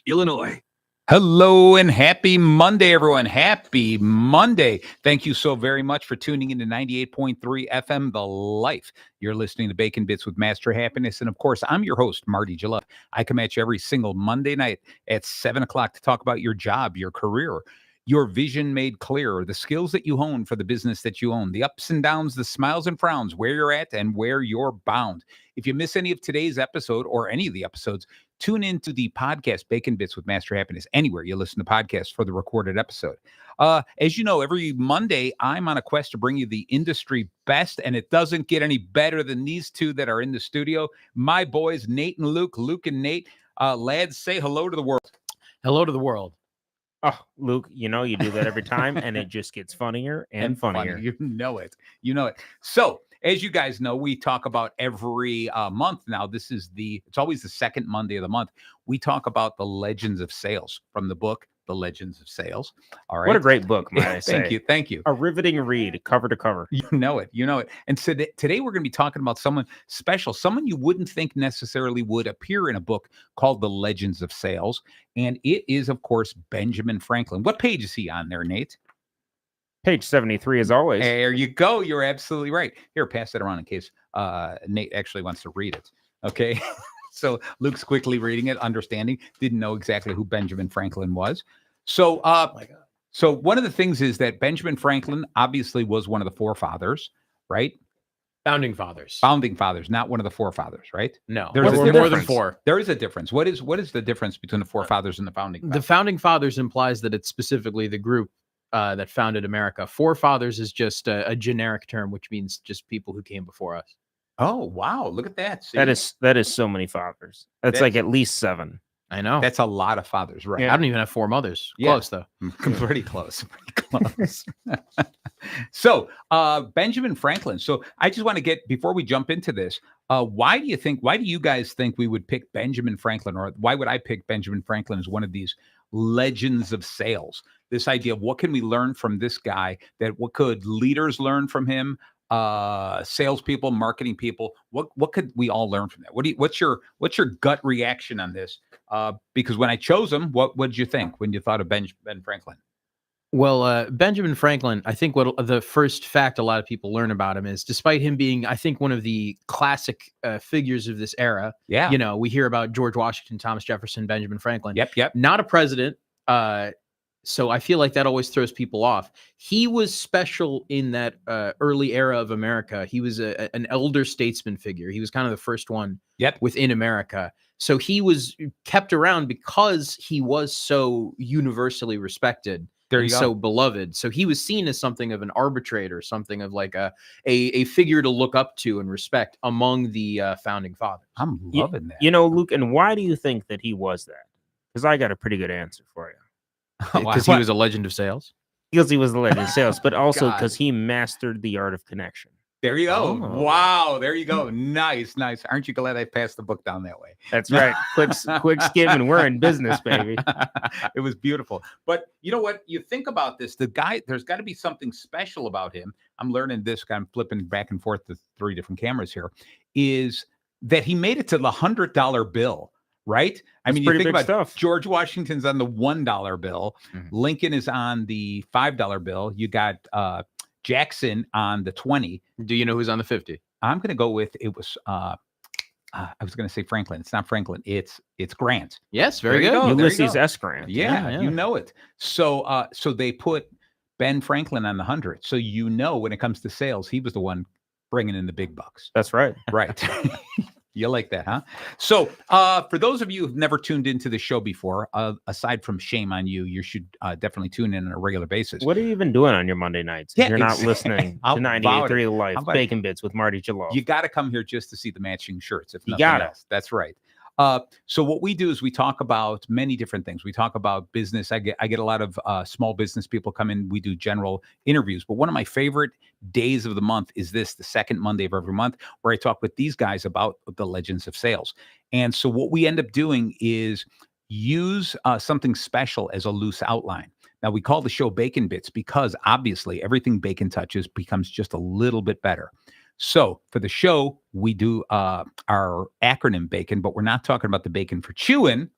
Illinois. Hello and happy Monday, everyone. Happy Monday. Thank you so very much for tuning in to 98.3 FM, The Life. You're listening to Bacon Bits with Master Happiness. And of course, I'm your host, Marty Jalove. I come at you every single Monday night at 7 o'clock to talk about your job, your career, your vision made clear, the skills that you hone for the business that you own, the ups and downs, the smiles and frowns, where you're at and where you're bound. If you miss any of today's episode or any of the episodes, tune into the podcast, Bacon Bits with Master Happiness, anywhere you listen to podcasts for the recorded episode. As you know, every Monday, I'm on a quest to bring you the industry best, and it doesn't get any better than these two that are in the studio. My boys, Nate and Luke. Luke and Nate, lads, say hello to the world. Hello to the world. Oh, Luke, you know you do that every time, and it just gets funnier and funnier. You know it. You know it. So, as you guys know, we talk about every month now. It's always the second Monday of the month. We talk about the legends of sales from the book, The Legends of Sales. All right. What a great book, might I say. Thank you. A riveting read, cover to cover. You know it. And so today we're going to be talking about someone special, someone you wouldn't think necessarily would appear in a book called The Legends of Sales. And it is, of course, Benjamin Franklin. What page is he on there, Nate? Page 73, as always. There you go. You're absolutely right. Here, pass that around in case Nate actually wants to read it. Okay. So Luke's quickly reading it, understanding, didn't know exactly who Benjamin Franklin was. So, so one of the things is that Benjamin Franklin obviously was one of the forefathers, right? Founding fathers. Founding fathers, not one of the forefathers, right? No, There's there were more than four. There is a difference. What is the difference between the forefathers and the founding fathers? The founding fathers implies that it's specifically the group that founded America. Forefathers is just a generic term, which means just people who came before us. Oh, wow. Look at that. See? That is so many fathers. That's like at least 7. I know. That's a lot of fathers, right? Yeah. I don't even have 4 mothers. Close, though. Pretty close. Pretty close. So, Benjamin Franklin. So, I just want to get, before we jump into this, why do you guys think we would pick Benjamin Franklin, or why would I pick Benjamin Franklin as one of these legends of sales? This idea of what can we learn from this guy, what could leaders learn from him? Salespeople, marketing people, what could we all learn from that? What's your gut reaction on this? Because when I chose him, what did you think when you thought of Ben Franklin? Well, Benjamin Franklin, I think what the first fact a lot of people learn about him is, despite him being, I think, one of the classic figures of this era. Yeah. You know, we hear about George Washington, Thomas Jefferson, Benjamin Franklin. Yep. Not a president. So I feel like that always throws people off. He was special in that early era of America. He was an elder statesman figure. He was kind of the first one within America. So he was kept around because he was so universally respected and so beloved. So he was seen as something of an arbitrator, something of like a figure to look up to and respect among the founding fathers. I'm loving that. You know, Luke, and why do you think that he was that? Because I got a pretty good answer for you. Because he was a legend of sales? Because he was the legend of sales, but also because he mastered the art of connection. There you go. Oh. Wow. There you go. Nice. Aren't you glad I passed the book down that way? That's right. Quick skim, and we're in business, baby. It was beautiful. But you know what? You think about this, the guy, there's got to be something special about him. I'm learning this, I'm flipping back and forth to 3 different cameras here, is that he made it to the $100 bill. Right? I mean, you think about stuff. George Washington's on the $1 bill. Mm-hmm. Lincoln is on the $5 bill. You got Jackson on the 20. Do you know who's on the 50? I'm going to go with, it was, I was going to say Franklin. It's not Franklin. It's Grant. Yes, very good. Ulysses S. Grant. Yeah, you know it. So, so they put Ben Franklin on the 100. So, when it comes to sales, he was the one bringing in the big bucks. That's right. Right. You like that, huh? So, for those of you who've never tuned into the show before, aside from shame on you, you should definitely tune in on a regular basis. What are you even doing on your Monday nights? You're not listening to 98.3 Life, Bacon Bits with Marty Jalove. You got to come here just to see the matching shirts. If nothing else. That's right. So what we do is we talk about many different things. We talk about business. I get a lot of small business people come in. We do general interviews. But one of my favorite days of the month is the second Monday of every month, where I talk with these guys about the legends of sales. And so what we end up doing is use something special as a loose outline. Now, we call the show Bacon Bits because obviously everything bacon touches becomes just a little bit better. So for the show, we do our acronym BACON, but we're not talking about the bacon for chewing.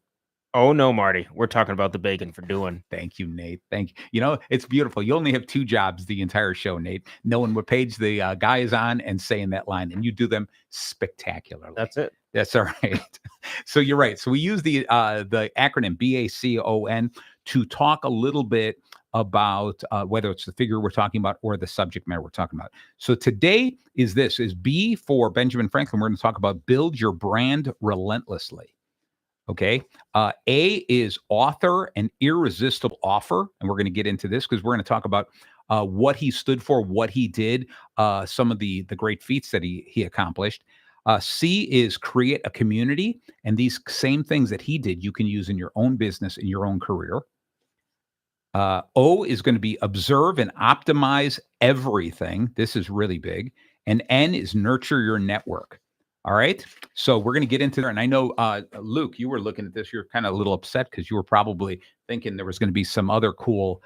Oh no, Marty. We're talking about the bacon for doing. Thank you, Nate. Thank you. You know, it's beautiful. You only have 2 jobs the entire show, Nate. Knowing what page the guy is on and saying that line, and you do them spectacularly. That's it. That's all right. So you're right. So we use the acronym BACON to talk a little bit about whether it's the figure we're talking about or the subject matter we're talking about. So today is B for Benjamin Franklin. We're going to talk about build your brand relentlessly. Okay. A is author and irresistible offer. And we're going to get into this because we're going to talk about what he stood for, what he did, some of the great feats that he accomplished. C is create a community. And these same things that he did, you can use in your own business, in your own career. O is going to be observe and optimize everything. This is really big. And N is nurture your network. All right. So we're going to get into there. And I know, Luke, you were looking at this. You're kind of a little upset because you were probably thinking there was going to be some other cool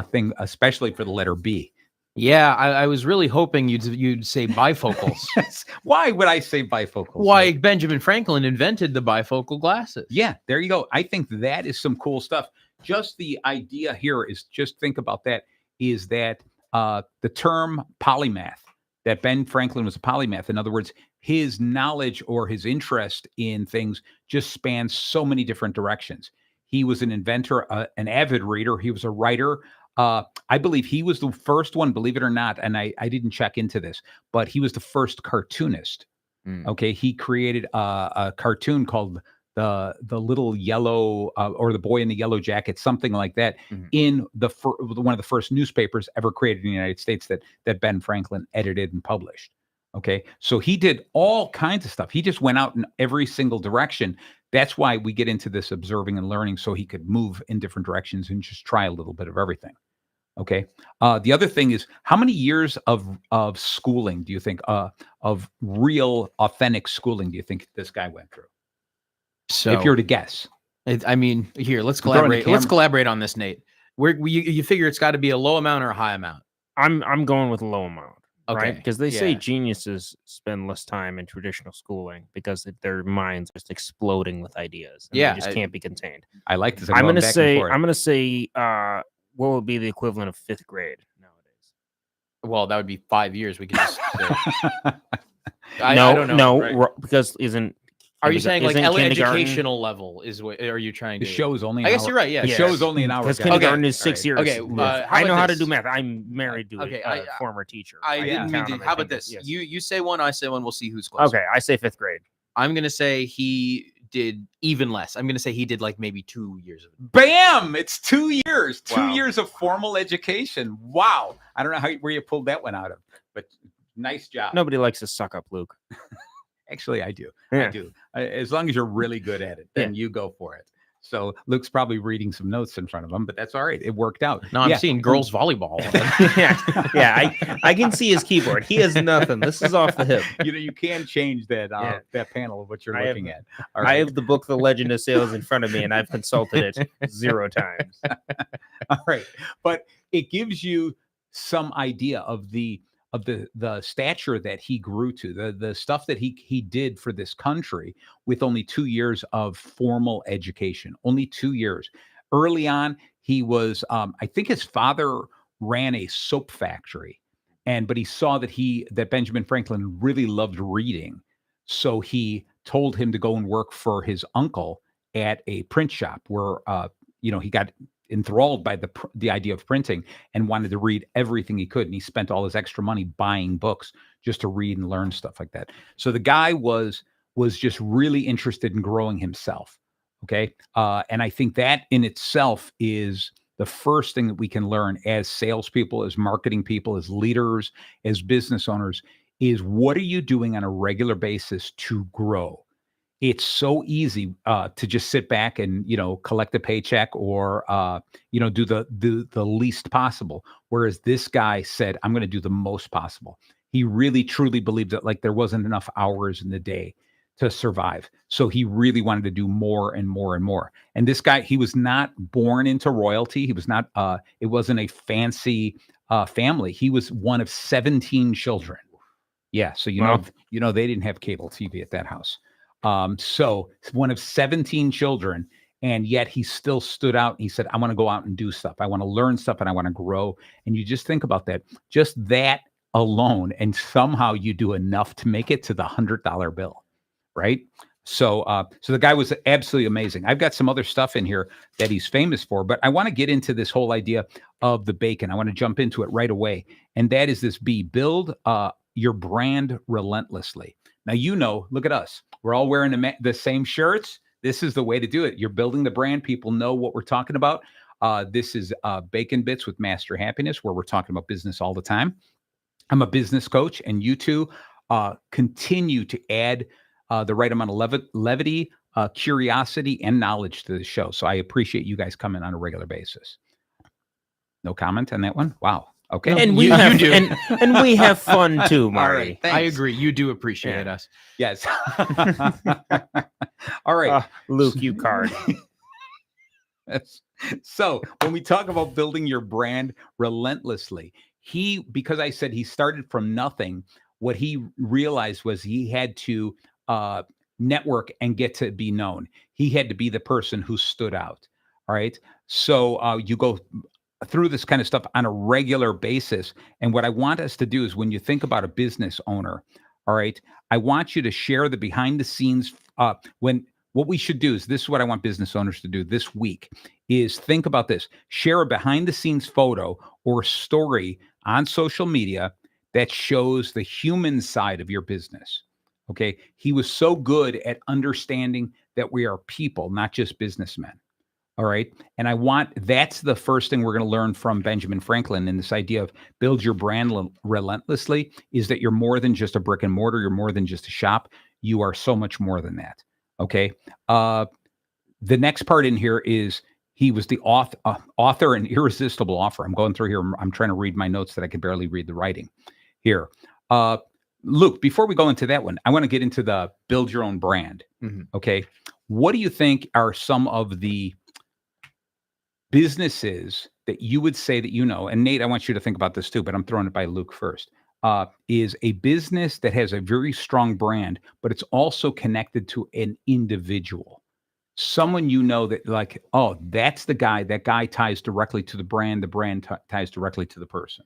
thing, especially for the letter B. Yeah, I was really hoping you'd say bifocals. Why would I say bifocals? Why Benjamin Franklin invented the bifocal glasses. Yeah, there you go. I think that is some cool stuff. Just the idea here is just think about that, is that the term polymath, that Ben Franklin was a polymath. In other words, his knowledge or his interest in things just spans so many different directions. He was an inventor, an avid reader. He was a writer. I believe he was the first one, believe it or not, and I didn't check into this, but he was the first cartoonist. Okay, he created a cartoon called the little yellow or the boy in the yellow jacket, something like that, in one of the first newspapers ever created in the United States that Ben Franklin edited and published. Okay, so he did all kinds of stuff. He just went out in every single direction. That's why we get into this observing and learning, so he could move in different directions and just try a little bit of everything. Okay. The other thing is, how many years of schooling do you think, of real authentic schooling, do you think this guy went through? So if you're to guess, I mean, here, let's collaborate. Let's collaborate on this, Nate. You figure it's got to be a low amount or a high amount? I'm going with a low amount. Okay. Right? Because they say geniuses spend less time in traditional schooling because their minds are just exploding with ideas. And they just can't be contained. I like this. I'm going to say, what would be the equivalent of 5th grade nowadays? Well, that would be 5 years. We could just say. I don't know. Right? Because are you saying like educational level is what are you trying to? The show is only. I guess you're right. Yeah, the show is only an hour. Because kindergarten is 6 years. Okay, I know how to do math. I'm married to a former teacher. I didn't mean to. How about this? Yes. You say one, I say one. We'll see who's close. Okay, I say 5th grade. I'm gonna say he did even less. I'm gonna say he did like maybe 2 years of it. Bam! It's 2 years. Wow. 2 years of formal education. Wow! I don't know where you pulled that one out of, but nice job. Nobody likes to suck up, Luke. Actually, I do. Yeah. I do. As long as you're really good at it, then you go for it. So Luke's probably reading some notes in front of him, but that's all right. It worked out. No, I'm seeing girls volleyball. I can see his keyboard. He has nothing. This is off the hip. You can change that that panel of what you're looking at. All right. I have the book, The Legend of Sales, in front of me, and I've consulted it 0 times. All right, but it gives you some idea of the stature that he grew to, the stuff that he did for this country with only 2 years of formal education, only 2 years. Early on, he was, I think his father ran a soap factory, but he saw that Benjamin Franklin really loved reading. So he told him to go and work for his uncle at a print shop where, he got enthralled by the idea of printing and wanted to read everything he could. And he spent all his extra money buying books just to read and learn stuff like that. So the guy was just really interested in growing himself. Okay. And I think that in itself is the first thing that we can learn as salespeople, as marketing people, as leaders, as business owners, is what are you doing on a regular basis to grow? It's so easy to just sit back and, collect a paycheck or, do the least possible. Whereas this guy said, I'm going to do the most possible. He really, truly believed that there wasn't enough hours in the day to survive. So he really wanted to do more and more and more. And this guy, he was not born into royalty. He was not, it wasn't a fancy family. He was one of 17 children. Yeah. So, they didn't have cable TV at that house. So one of 17 children, And yet he still stood out. He said, I want to go out and do stuff. I want to learn stuff and I want to grow. And you just think about that, just that alone. And somehow you do enough to make it to the $100 bill, right? So the guy was absolutely amazing. I've got some other stuff in here that he's famous for, but I want to get into this whole idea of the bacon. I want to jump into it right away. And that is this B, build your brand relentlessly. Now, look at us. We're all wearing the same shirts. This is the way to do it. You're building the brand. People know what we're talking about. This is Bacon Bits with Master Happiness, where we're talking about business all the time. I'm a business coach, and you two continue to add the right amount of levity, curiosity, and knowledge to the show. So I appreciate you guys coming on a regular basis. No comment on that one? Wow. Okay. And we have fun too, Marty. Right, I agree. You do appreciate us. Yes. All right. Luke, you card. So when we talk about building your brand relentlessly, because I said he started from nothing, what he realized was he had to network and get to be known. He had to be the person who stood out. All right. So you go through this kind of stuff on a regular basis. And what I want us to do is, when you think about a business owner, all right, I want you to share the behind the scenes. What we should do is, this is what I want business owners to do this week, is think about this. Share a behind the scenes photo or story on social media that shows the human side of your business. Okay. He was so good at understanding that we are people, not just businessmen. All right. And that's the first thing we're going to learn from Benjamin Franklin in this idea of build your brand relentlessly, is that you're more than just a brick and mortar. You're more than just a shop. You are so much more than that. Okay. The next part in here is he was the author and Irresistible Offer. I'm going through here. I'm trying to read my notes that I can barely read the writing here. Luke, before we go into that one, I want to get into the build your own brand. Mm-hmm. Okay. What do you think are some of the businesses that you would say that and Nate, I want you to think about this too, but I'm throwing it by Luke first, is a business that has a very strong brand, but it's also connected to an individual, someone that like, oh, that's the guy, that guy ties directly to the brand ties directly to the person.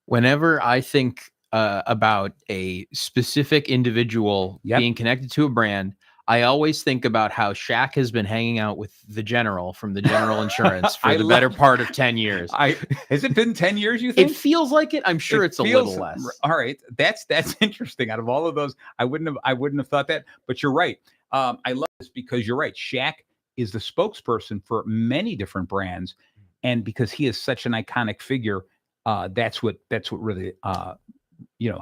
Whenever I think about a specific individual being connected to a brand, I always think about how Shaq has been hanging out with the general from the General Insurance for the better part of 10 years. Has it been 10 years, you think? It feels like it. I'm sure it's a little less. All right. That's interesting. Out of all of those, I wouldn't have thought that, but you're right. I love this because you're right. Shaq is the spokesperson for many different brands. And because he is such an iconic figure, that's what really,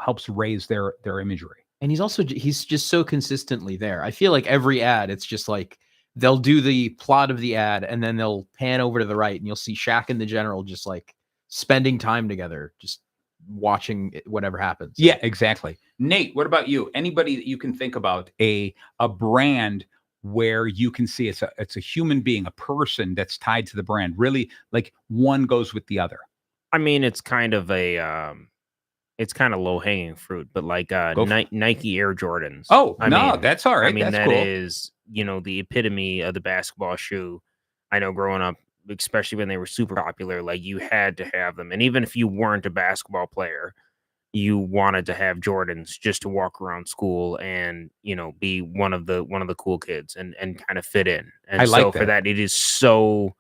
helps raise their imagery. And he's just so consistently there. I feel like every ad, it's just like they'll do the plot of the ad and then they'll pan over to the right and you'll see Shaq and the General just like spending time together, just watching whatever happens. Yeah, exactly. Nate, what about you? Anybody that you can think about a brand where you can see it's a human being, a person that's tied to the brand, really like one goes with the other? I mean, it's kind of low hanging fruit, but like Nike Air Jordans. Oh, that's all right. I mean, that's that cool. is, the epitome of the basketball shoe. I know growing up, especially when they were super popular, like you had to have them. And even if you weren't a basketball player, you wanted to have Jordans just to walk around school and, be one of the cool kids and kind of fit in. And for that, it is so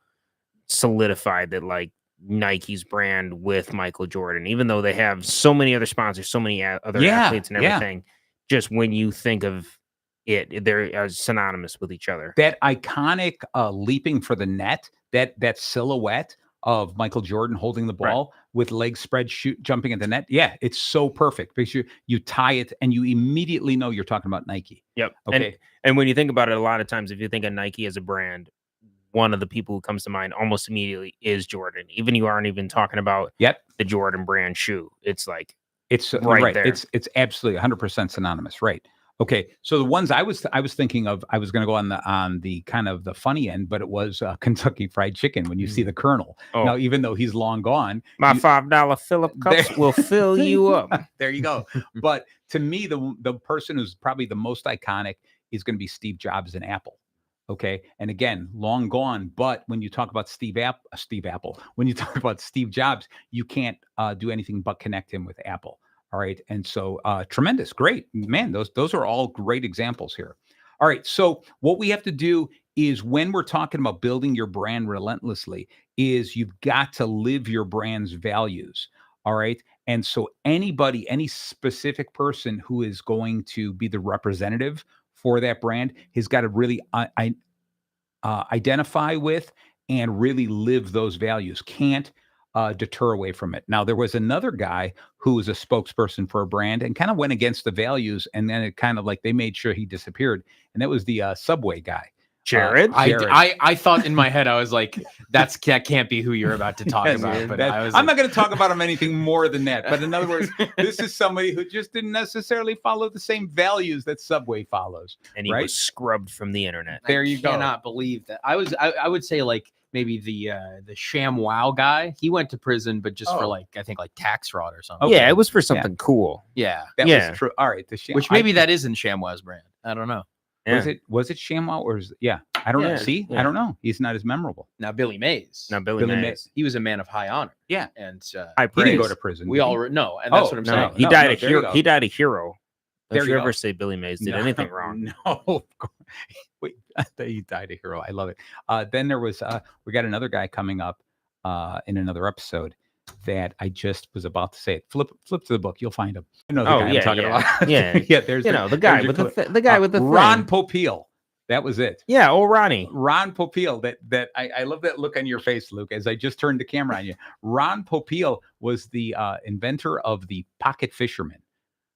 solidified that like Nike's brand with Michael Jordan, even though they have so many other sponsors, so many other athletes and everything, just when you think of it, they're synonymous with each other. That iconic leaping for the net, that silhouette of Michael Jordan holding the ball with legs spread, jumping at the net. Yeah, it's so perfect because you tie it and you immediately know you're talking about Nike. Yep. Okay. And when you think about it, a lot of times, if you think of Nike as a brand, one of the people who comes to mind almost immediately is Jordan. Even you aren't even talking about the Jordan brand shoe. It's like it's right there. It's absolutely 100% synonymous, right? Okay, so the ones I was thinking of, I was going to go on the kind of the funny end, but it was Kentucky Fried Chicken. When you see the Colonel, now even though he's long gone, my $5 Phillip cups will fill you up. There you go. But to me, the person who's probably the most iconic is going to be Steve Jobs and Apple. Okay. And again, long gone. But when you talk about when you talk about Steve Jobs, you can't do anything but connect him with Apple. All right. And so tremendous. Great. Man, those are all great examples here. All right. So what we have to do is when we're talking about building your brand relentlessly is you've got to live your brand's values. All right. And so anybody, any specific person who is going to be the representative for that brand has got to really identify with and really live those values. Can't deter away from it. Now, there was another guy who was a spokesperson for a brand and kind of went against the values. And then it kind of like they made sure he disappeared. And that was the Subway guy. Jared. I thought in my head, I was like, that can't be who you're about to talk Yes, about. But I'm not going to talk about him anything more than that. But in other words, this is somebody who just didn't necessarily follow the same values that Subway follows. And he was scrubbed from the internet. There you go. I cannot believe that. I would say like maybe the ShamWow guy. He went to prison, but just for like I think like tax fraud or something. Okay. Yeah, it was for something cool. Yeah, That was true. All right, which maybe that isn't ShamWow's brand. I don't know. Yeah. Was it ShamWow or I don't know. See, I don't know. He's not as memorable. Now Billy Mays. Billy Mays. He was a man of high honor. Yeah, and he didn't go to prison. We all know, and that's what I'm saying. He died a hero. He died a hero. There If you you ever go. say Billy Mays did anything wrong. No. Wait, he died a hero. I love it. Then there was we got another guy coming up in another episode that I just was about to say it. Flip to the book. You'll find him. You know the guy I'm talking about. Yeah. Yeah. There's the guy with the guy with the Ron thing. Popeil. That was it. Yeah, old Ronnie. Ron Popeil. That I love that look on your face, Luke, as I just turned the camera on you. Ron Popeil was the inventor of the pocket fisherman.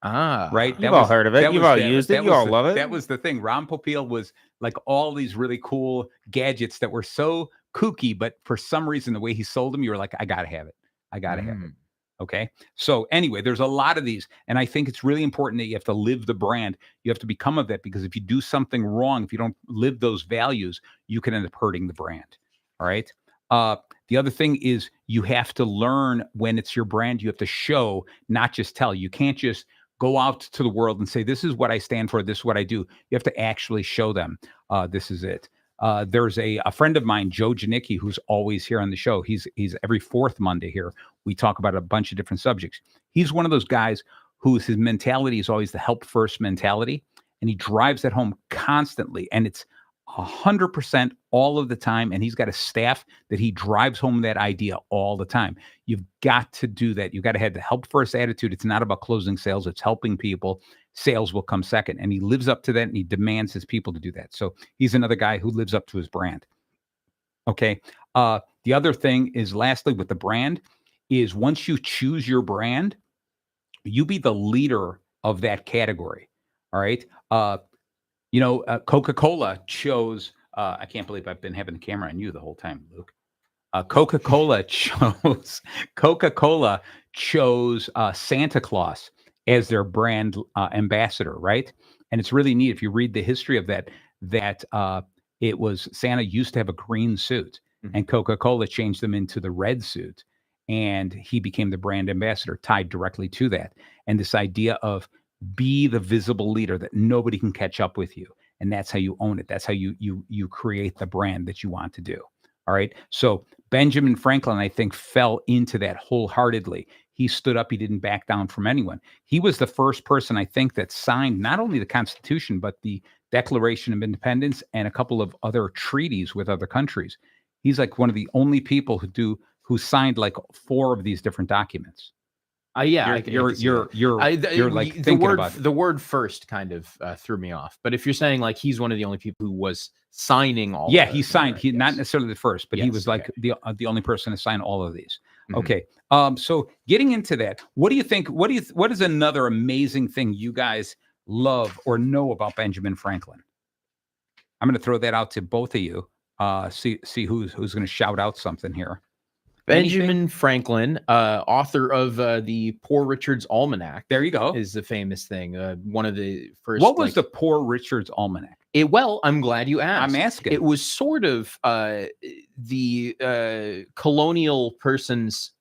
Ah, right. You've all heard of it. You've all used it. You all love it. That was the thing. Ron Popeil was like all these really cool gadgets that were so kooky, but for some reason, the way he sold them, you were like, I gotta have it. I gotta have it. Okay. So anyway, there's a lot of these. And I think it's really important that you have to live the brand. You have to become of that, because if you do something wrong, if you don't live those values, you can end up hurting the brand. All right. The other thing is you have to learn when it's your brand, you have to show, not just tell. You can't just go out to the world and say, this is what I stand for. This is what I do. You have to actually show them this is it. There's a friend of mine, Joe Janicki, who's always here on the show. He's every fourth Monday here. We talk about a bunch of different subjects. He's one of those guys whose his mentality is always the help first mentality. And he drives that home constantly. And it's 100% all of the time. And he's got a staff that he drives home that idea all the time. You've got to do that. You've got to have the help first attitude. It's not about closing sales. It's helping people. Sales will come second. And he lives up to that, and he demands his people to do that. So he's another guy who lives up to his brand. Okay. The other thing is, lastly, with the brand is once you choose your brand, you be the leader of that category. All right. Coca-Cola chose, I can't believe I've been having the camera on you the whole time, Luke. Coca-Cola chose Santa Claus as their brand ambassador, right? And it's really neat. If you read the history of that it was Santa used to have a green suit, and Coca-Cola changed them into the red suit, and he became the brand ambassador tied directly to that. And this idea of be the visible leader that nobody can catch up with you. And that's how you own it. That's how you create the brand that you want to do. All right. So Benjamin Franklin, I think, fell into that wholeheartedly. He stood up. He didn't back down from anyone. He was the first person, I think, that signed not only the Constitution, but the Declaration of Independence and a couple of other treaties with other countries. He's like one of the only people who signed like 4 of these different documents. Yeah, you're like thinking about it. The word first kind of threw me off. But if you're saying like he's one of the only people who was signing all, he signed. He not necessarily the first, but he was like the only person to sign all of these. Okay, so getting into that, what do you think? What is another amazing thing you guys love or know about Benjamin Franklin? I'm going to throw that out to both of you. See who's going to shout out something here. Benjamin Franklin, author of the Poor Richard's Almanack. There you go. Is the famous thing. One of the first. What was the Poor Richard's Almanack? Well, I'm glad you asked. I'm asking. It was sort of the colonial person's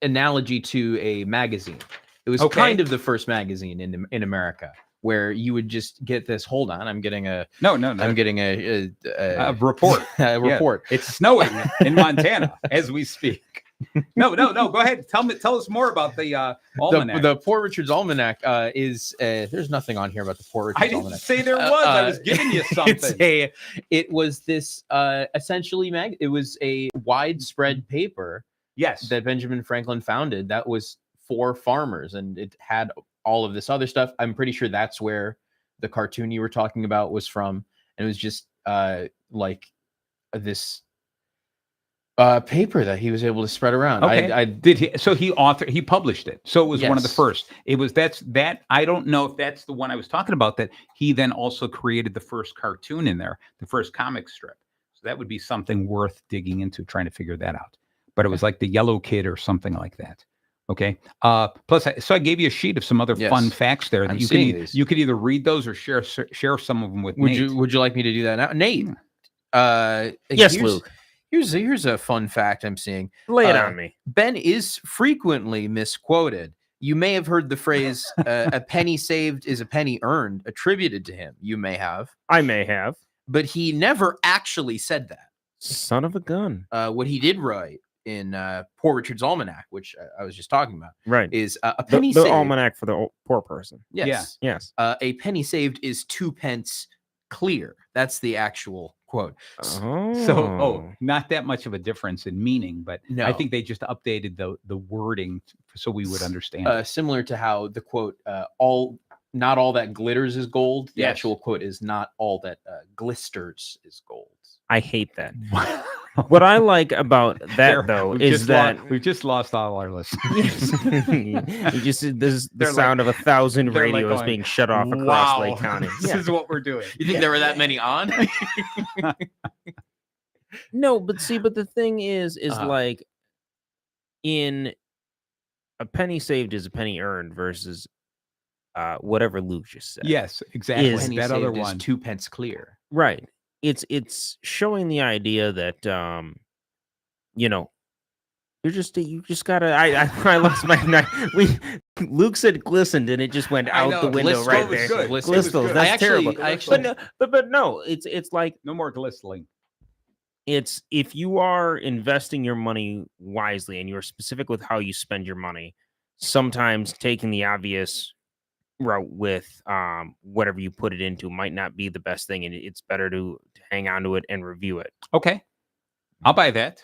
analogy to a magazine. It was kind of the first magazine in America. where you would just get this. Hold on, I'm getting a No. I'm getting a report. a report. It's snowing in Montana as we speak. No. Go ahead. Tell us more about the Almanack. The Poor Richard's Almanack is there's nothing on here about the Poor Richard's I didn't Almanack. say there was. I was giving you something. It was this essentially it was a widespread paper. Yes. That Benjamin Franklin founded that was for farmers, and it had all of this other stuff. I'm pretty sure that's where the cartoon you were talking about was from, and it was just like this paper that he was able to spread around. Okay. He published it. So it was one of the Yes. first. That I don't know if that's the one I was talking about, that he then also created the first cartoon in there, the first comic strip. So that would be something worth digging into, trying to figure that out. But it was like the Yellow Kid or something like that. Okay. Plus, I gave you a sheet of some other fun facts there that you could either read those or share some of them with Nate. Would you like me to do that now, Nate? Yes, Luke. Here's a fun fact I'm seeing. Lay it on me. Ben is frequently misquoted. You may have heard the phrase "a penny saved is a penny earned" attributed to him. You may have. I may have. But he never actually said that. Son of a gun. What he did write in Poor Richard's Almanack, which I was just talking about, Right. is a penny the saved. almanac for the poor person. Yes. Yes. A penny saved is 2 pence clear. That's the actual quote. So, not that much of a difference in meaning, but No. I think they just updated the wording so we would understand. Similar to how the quote, not all that glitters is gold. The Yes. actual quote is not all that glisters is gold. I hate that. What I like about that, though, is that we've just lost all our listeners. you just this is the They're sound of 1,000 they're like radios going, being shut off across wow, Lake County. This is what we're doing. You think there were that many on? No, but the thing is like in a penny saved is a penny earned versus whatever Luke just said. Yes, exactly. Penny That saved other is one. 2 pence clear. Right. It's showing the idea that you just gotta. I lost my. Luke said glistened and it just went out the window right there. Glistles. That's terrible. But no, it's like no more glistening. It's if you are investing your money wisely and you're specific with how you spend your money, sometimes taking the obvious route with whatever you put it into might not be the best thing, and it's better to hang on to it and review it. Okay, I'll buy that.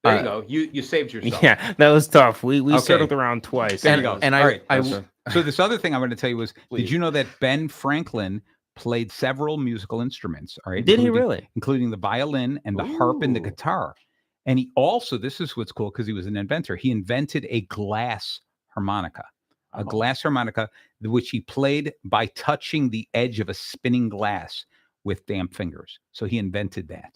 There you go. You saved yourself. Yeah, that was tough. We circled around twice. There you go. And so this other thing I want to tell you was, did you know that Ben Franklin played several musical instruments? All right, did he really? Including the violin and the harp and the guitar. And he also, this is what's cool because he was an inventor. He invented a glass harmonica. A glass harmonica, which he played by touching the edge of a spinning glass with damp fingers. So he invented that.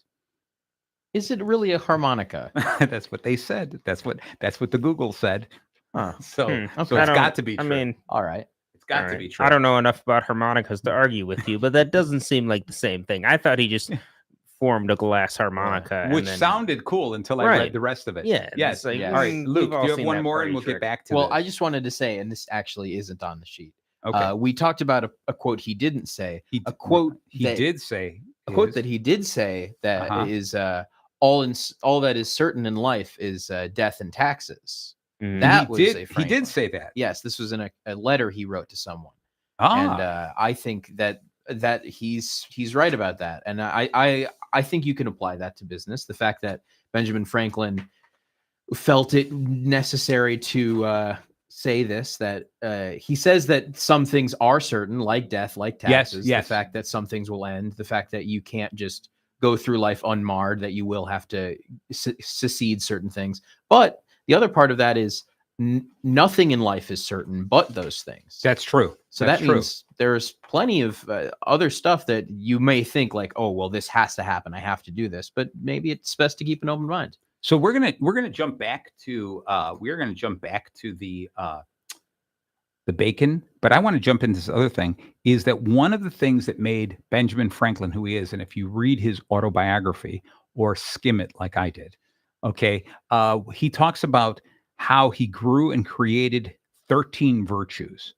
Is it really a harmonica? That's what they said. That's what the Google said. Huh. So it's got to be true. I mean, all right. It's got to be true. I don't know enough about harmonicas to argue with you, but that doesn't seem like the same thing. I thought he just formed a glass harmonica. Which sounded cool until I read the rest of it. Yeah. Yes. All right, Luke, do you have one more and we'll get back to Well, I just wanted to say, and this actually isn't on the sheet. Okay. We talked about a quote he didn't say. A quote he did say that is all that is certain in life is death and taxes. That was he did say that. Yes, this was in a letter he wrote to someone. And I think that he's right about that. And I think you can apply that to business. The fact that Benjamin Franklin felt it necessary to say this, that he says that some things are certain, like death, like taxes. Yes. The fact that some things will end, the fact that you can't just go through life unmarred, that you will have to secede certain things. But the other part of that is nothing in life is certain but those things. That's true. So that means there's plenty of other stuff that you may think like, oh, well, this has to happen. I have to do this. But maybe it's best to keep an open mind. So we're gonna jump back to the bacon, but I want to jump into this other thing. Is that one of the things that made Benjamin Franklin who he is? And if you read his autobiography or skim it like I did, okay, he talks about how he grew and created 13 virtues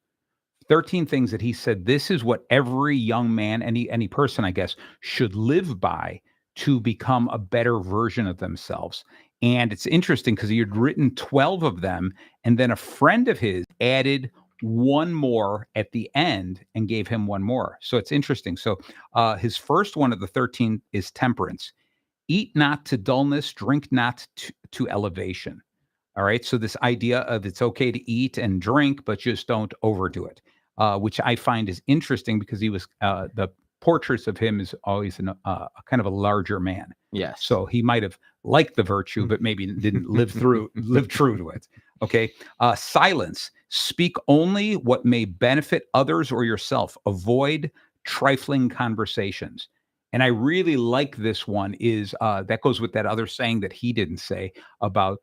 13 things that he said, this is what every young man, any person, I guess, should live by to become a better version of themselves. And it's interesting because he had written 12 of them, and then a friend of his added one more at the end and gave him one more. So it's interesting. So his first one of the 13 is temperance. Eat not to dullness, drink not to elevation. All right. So this idea of it's okay to eat and drink, but just don't overdo it, which I find is interesting because he was the portraits of him is always a kind of a larger man. Yes. So he might have liked the virtue, but maybe didn't live true to it. Okay. Silence. Speak only what may benefit others or yourself. Avoid trifling conversations. And I really like this one is that goes with that other saying that he didn't say about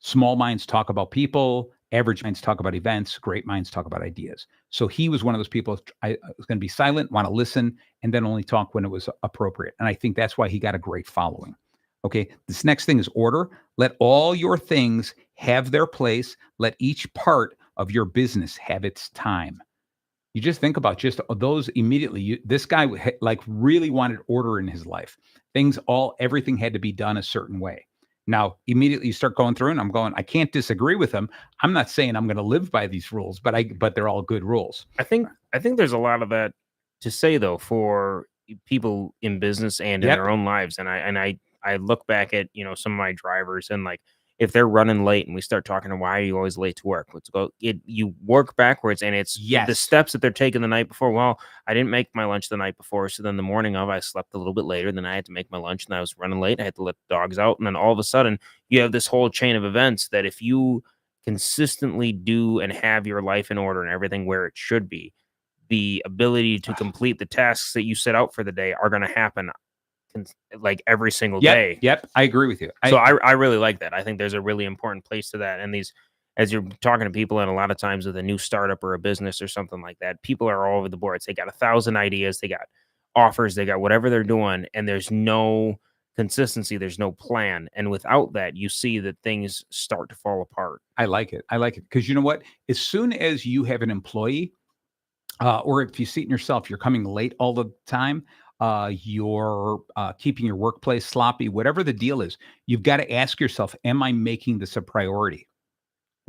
small minds talk about people, average minds talk about events, great minds talk about ideas. So he was one of those people, I was going to be silent, want to listen, and then only talk when it was appropriate. And I think that's why he got a great following. Okay, this next thing is order. Let all your things have their place. Let each part of your business have its time. You just think about just those immediately. This guy like really wanted order in his life. Everything had to be done a certain way. Now, immediately you start going through, and I'm going, I can't disagree with him. I'm not saying I'm going to live by these rules, but they're all good rules. I think there's a lot of that to say though for people in business and in their own lives. And I look back at, some of my drivers, and like if they're running late and we start talking to why are you always late to work? Let's go. You work backwards, and it's the steps that they're taking the night before. Well, I didn't make my lunch the night before, so then the morning of I slept a little bit later. Then I had to make my lunch, and I was running late. I had to let the dogs out, and then all of a sudden you have this whole chain of events that if you consistently do and have your life in order and everything where it should be, the ability to complete the tasks that you set out for the day are going to happen like every single day. Yep. I agree with you. So I really like that. I think there's a really important place to that. And as you're talking to people, and a lot of times with a new startup or a business or something like that, people are all over the boards. They got 1,000 ideas, they got offers, they got whatever they're doing, and there's no consistency, there's no plan. And without that, you see that things start to fall apart. I like it. Because you know what? As soon as you have an employee, or if you see it in yourself, you're coming late all the time, you're keeping your workplace sloppy, whatever the deal is, you've got to ask yourself, am I making this a priority?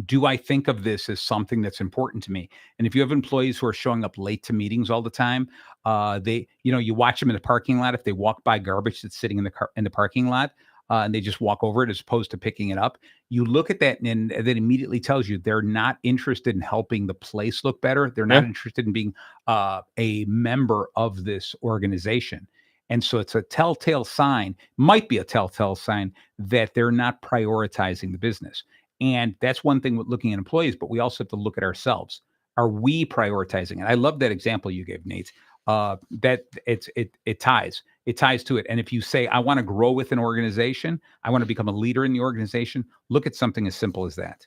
Do I think of this as something that's important to me? And if you have employees who are showing up late to meetings all the time, you watch them in the parking lot. If they walk by garbage that's sitting in the parking lot, and they just walk over it as opposed to picking it up, you look at that and that immediately tells you they're not interested in helping the place look better. They're not interested in being a member of this organization. And so it's a telltale sign, might be a telltale sign that they're not prioritizing the business. And that's one thing with looking at employees, but we also have to look at ourselves. Are we prioritizing? And I love that example you gave, Nate. That it ties to it. And if you say, I want to grow with an organization, I want to become a leader in the organization, look at something as simple as that.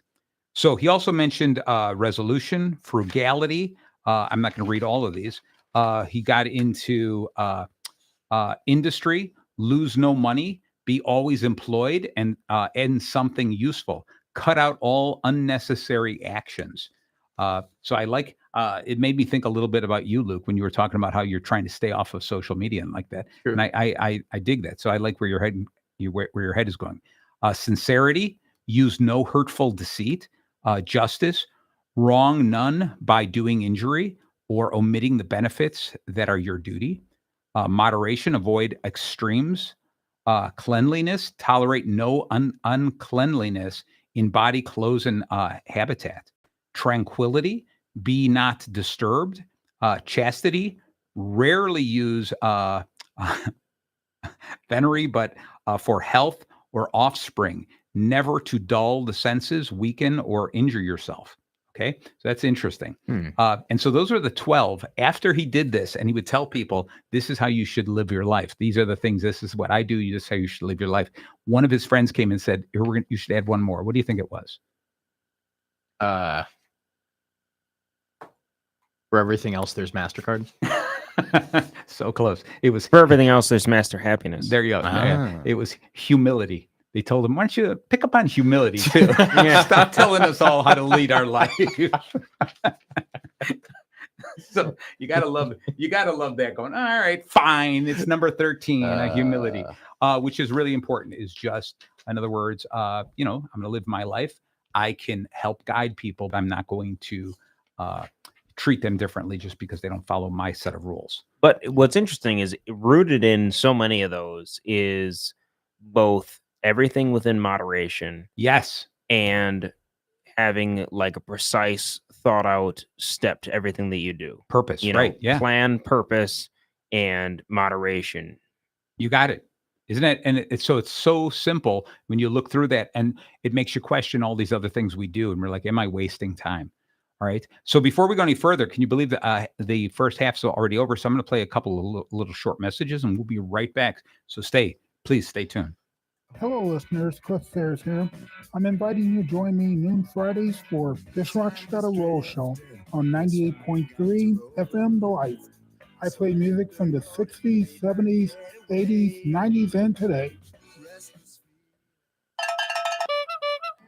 So he also mentioned resolution, frugality. I'm not going to read all of these. He got into industry, lose no money, be always employed, and something useful. Cut out all unnecessary actions. So I like, it made me think a little bit about you, Luke, when you were talking about how you're trying to stay off of social media and like that. Sure. And I dig that. So I like where your head is going. Sincerity, use no hurtful deceit. Justice, wrong none by doing injury or omitting the benefits that are your duty. Moderation, avoid extremes. Cleanliness, tolerate no uncleanliness in body, clothes, and habitat. Tranquility, be not disturbed. Chastity, rarely use venery, but for health or offspring. Never to dull the senses, weaken, or injure yourself. Okay, so that's interesting. And so those are the 12. After he did this, and he would tell people, this is how you should live your life. These are the things. This is what I do. This is how you should live your life. One of his friends came and said, you should add one more. What do you think it was? For everything else, there's MasterCard. So close. It was for everything else, there's Master Happiness. There you go. Yeah. It was humility. They told him, why don't you pick up on humility too? Stop telling us all how to lead our life. So you gotta love that going, all right, fine. It's number 13, humility, which is really important, is just, in other words, I'm gonna live my life. I can help guide people, but I'm not going to treat them differently just because they don't follow my set of rules. But what's interesting is rooted in so many of those is both everything within moderation Yes. and having like a precise thought out step to everything that you do. Purpose, right? Yeah. Plan, purpose, and moderation. You got it. Isn't it? And it's so simple when you look through that, and it makes you question all these other things we do. And we're like, am I wasting time? All right. So before we go any further, can you believe that the first half's already over? So I'm going to play a couple of little short messages, and we'll be right back. So please stay tuned. Hello, listeners. Cliff Sayers here. I'm inviting you to join me noon Fridays for This Rock's Gotta Roll show on 98.3 FM The Life. I play music from the 60s, 70s, 80s, 90s, and today.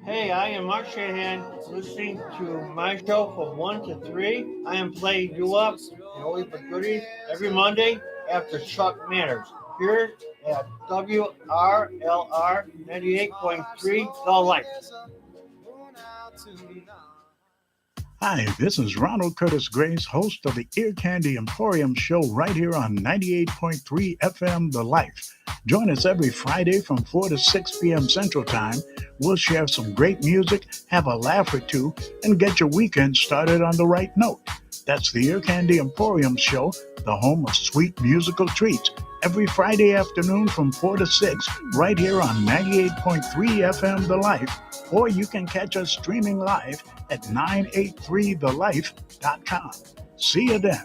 Hey, I am Mark Shahan, listening to my show from 1 to 3. I am playing you up and only for goodies every Monday after Chuck Manners here at WRLR 98.3 The Life. Hi, this is Ronald Curtis Grace, host of the Ear Candy Emporium show right here on 98.3 FM The Life. Join us every Friday from 4 to 6 p.m. Central Time. We'll share some great music, have a laugh or two, and get your weekend started on the right note. That's the Ear Candy Emporium show, the home of sweet musical treats. Every Friday afternoon from 4 to 6, right here on 98.3 FM The Life, or you can catch us streaming live at 983thelife.com. See you then.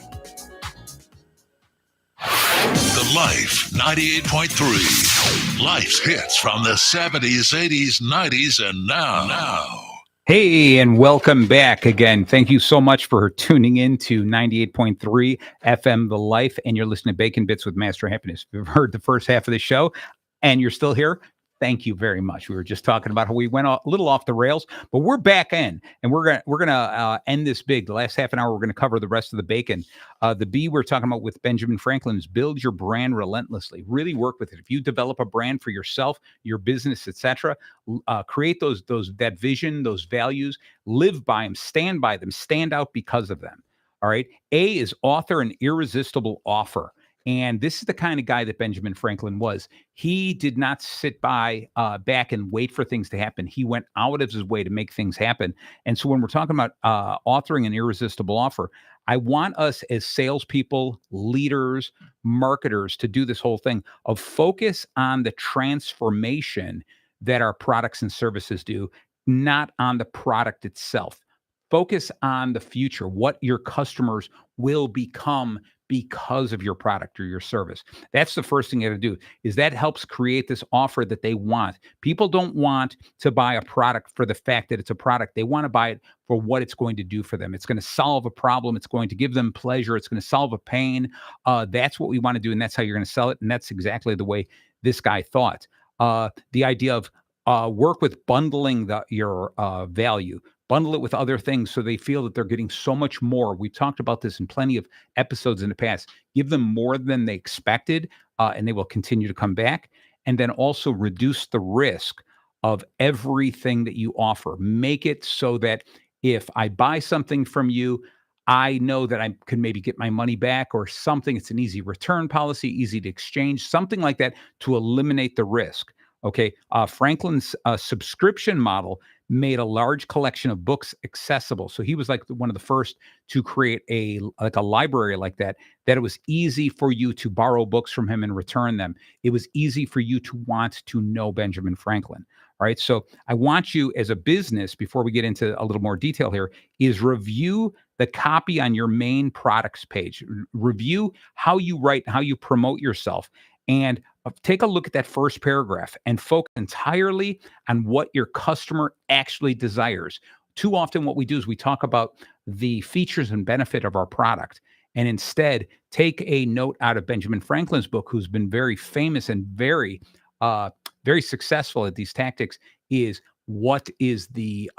The Life 98.3. Life's hits from the 70s, 80s, 90s, and now. Hey, and welcome back again. Thank you so much for tuning in to 98.3 FM The Life, and you're listening to Bacon Bits with Master Happiness. If you've heard the first half of the show and you're still here, thank you very much. We were just talking about how we went a little off the rails, but we're back in, and we're gonna end this big. The last half an hour, we're gonna cover the rest of the bacon. The B we're talking about with Benjamin Franklin is build your brand relentlessly. Really work with it. If you develop a brand for yourself, your business, etc., create that vision, those values, live by them, stand by them, stand out because of them. All right. A is author an irresistible offer. And this is the kind of guy that Benjamin Franklin was. He did not sit back and wait for things to happen. He went out of his way to make things happen. And so when we're talking about authoring an irresistible offer, I want us as salespeople, leaders, marketers to do this whole thing of focus on the transformation that our products and services do, not on the product itself. Focus on the future, what your customers will become because of your product or your service. That's the first thing you have to do, is that helps create this offer that they want. People don't want to buy a product for the fact that it's a product. They want to buy it for what it's going to do for them. It's going to solve a problem. It's going to give them pleasure. It's going to solve a pain. That's what we want to do, and that's how you're going to sell it. And that's exactly the way this guy thought. The idea of work with bundling your value. Bundle it with other things so they feel that they're getting so much more. We've talked about this in plenty of episodes in the past. Give them more than they expected, and they will continue to come back. And then also reduce the risk of everything that you offer. Make it so that if I buy something from you, I know that I can maybe get my money back or something. It's an easy return policy, easy to exchange, something like that to eliminate the risk. Okay. Franklin's subscription model made a large collection of books accessible. So he was like one of the first to create a library like that it was easy for you to borrow books from him and return them. It was easy for you to want to know Benjamin Franklin. All right. So I want you as a business, before we get into a little more detail here, is review the copy on your main products page. Review how you write, how you promote yourself, and take a look at that first paragraph and focus entirely on what your customer actually desires. Too often what we do is we talk about the features and benefit of our product, and instead take a note out of Benjamin Franklin's book, who's been very famous and very successful at these tactics, is what is the